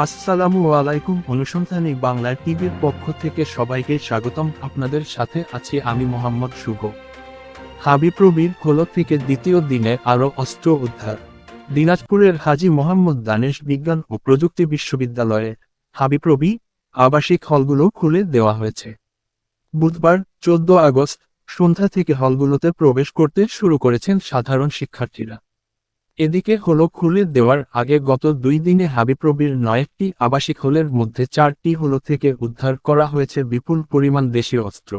আসসালামু আলাইকুম। অনুসন্ধানী বাংলা টিভির পক্ষ থেকে সবাইকে স্বাগতম। আপনাদের সাথে আছি আমি মোহাম্মদ শুভ। হাবিপ্রবির হল থেকে দ্বিতীয় দিনে আরও অস্ত্র উদ্ধার। দিনাজপুরের হাজী মোহাম্মদ দানেশ বিজ্ঞান ও প্রযুক্তি বিশ্ববিদ্যালয়ে হাবিপ্রবি আবাসিক হলগুলো খুলে দেওয়া হয়েছে। বুধবার 14 আগস্ট সন্ধ্যা থেকে হলগুলোতে প্রবেশ করতে শুরু করেছেন সাধারণ শিক্ষার্থীরা। এদিকে হল খুলে দেওয়ার আগে গত 2 দিনে হাবিপ্রবির 9টি আবাসিক হলের মধ্যে 4টি হল থেকে উদ্ধার করা হয়েছে বিপুল পরিমাণ দেশীয় অস্ত্র।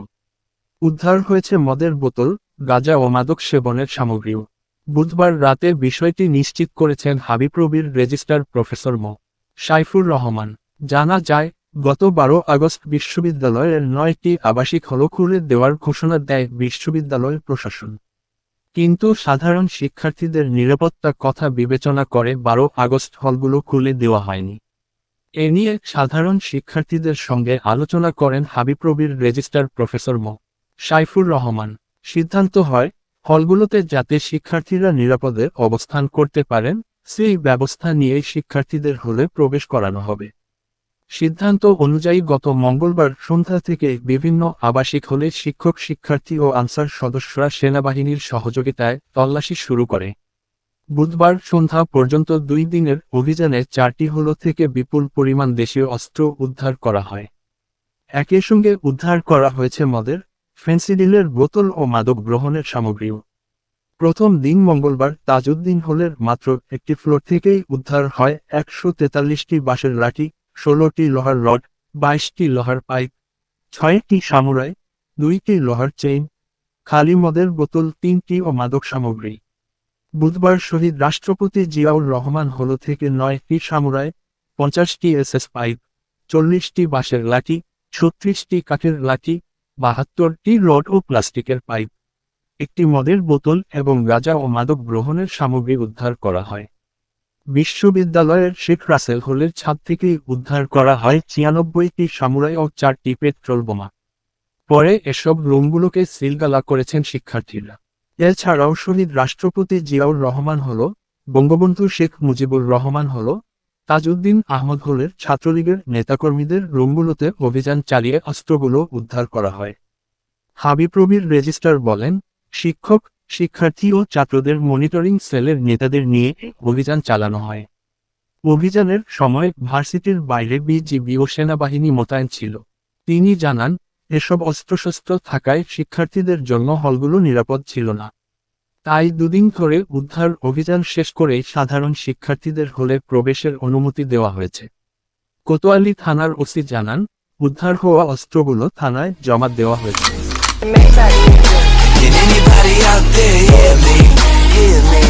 উদ্ধার হয়েছে মদের বোতল, গাঁজা ও মাদক সেবনের সামগ্রীও। বুধবার রাতে বিষয়টি নিশ্চিত করেছেন হাবিপ্রবির রেজিস্ট্রার প্রফেসর মো. সাইফুর রহমান। জানা যায়, গত 12 আগস্ট বিশ্ববিদ্যালয়ের 9টি আবাসিক হল খুলে দেওয়ার ঘোষণা দেয় বিশ্ববিদ্যালয় প্রশাসন। কিন্তু সাধারণ শিক্ষার্থীদের নিরাপত্তার কথা বিবেচনা করে 12 আগস্ট হলগুলো খুলে দেওয়া হয়নি। এ নিয়ে সাধারণ শিক্ষার্থীদের সঙ্গে আলোচনা করেন হাবিপ্রবির রেজিস্ট্রার প্রফেসর মো. সাইফুর রহমান। সিদ্ধান্ত হয়, হলগুলোতে যাতে শিক্ষার্থীরা নিরাপদে অবস্থান করতে পারেন, সেই ব্যবস্থা নিয়েই শিক্ষার্থীদের হলে প্রবেশ করানো হবে। সিদ্ধান্ত অনুযায়ী গত মঙ্গলবার সন্ধ্যা থেকে বিভিন্ন আবাসিক হলে শিক্ষক, শিক্ষার্থী ও আনসার সদস্যরা সেনাবাহিনীর সহযোগিতায় তল্লাশি শুরু করে। বুধবার সন্ধ্যা পর্যন্ত 2 দিনের অভিযানে 4টি হল থেকে বিপুল পরিমাণ দেশীয় অস্ত্র উদ্ধার করা হয়। একই সঙ্গে উদ্ধার করা হয়েছে মদের, ফেন্সিডিলের বোতল ও মাদক গ্রহণের সামগ্রীও। প্রথম দিন মঙ্গলবার তাজউদ্দিন হলের মাত্র একটি ফ্লোর থেকেই উদ্ধার হয় 143টি বাঁশের লাঠি, 16টি লোহার রড, 22টি লোহার পাইপ, 6টি সামুরাই, 2টি লোহার চেইন, খালি মদের বোতল 3টি ও মাদক সামগ্রী। বুধবার শহীদ রাষ্ট্রপতি জিয়াউর রহমান হল থেকে 9টি সামুরাই, 50টি এসএস পাইপ, 40টি বাঁশের লাঠি, 36টি কাঠের লাঠি, 72টি রড ও প্লাস্টিকের পাইপ, একটি মদের বোতল এবং গাঁজা ও মাদক গ্রহণের সামগ্রী উদ্ধার করা হয়। বিশ্ববিদ্যালয়ের শেখ রাসেল হলের ছাদ থেকেই উদ্ধার করা হয় 96টি সামুরাই ও 4টি পেট্রোল বোমা। পরে এসব রুমগুলোকে সিলগালা করেছেন শিক্ষার্থীরা। এছাড়াও শহীদ রাষ্ট্রপতি জিয়াউর রহমান হল, বঙ্গবন্ধু শেখ মুজিবুর রহমান হল, তাজউদ্দিন আহমদ হলের ছাত্রলীগের নেতাকর্মীদের রুমগুলোতে অভিযান চালিয়ে অস্ত্রগুলো উদ্ধার করা হয়। হাবিপ্রবির রেজিস্ট্রার বলেন, শিক্ষক, শিক্ষার্থী ও ছাত্রদের মনিটরিং সেলের নেতাদের নিয়ে অভিযান চালানো হয়। অভিযানের সময় ভার্সিটির বাইরে বিজিবি ও সেনাবাহিনী মোতায়েন ছিল। তিনি জানান, এসব অস্ত্রশস্ত্র থাকায় শিক্ষার্থীদের জন্য হলগুলো নিরাপদ ছিল না। তাই 2 দিন ধরে উদ্ধার অভিযান শেষ করেই সাধারণ শিক্ষার্থীদের হলে প্রবেশের অনুমতি দেওয়া হয়েছে। কোতোয়ালি থানার ওসি জানান, উদ্ধার হওয়া অস্ত্রগুলো থানায় জমা দেওয়া হয়েছে। Can anybody out there hear me? Hear me?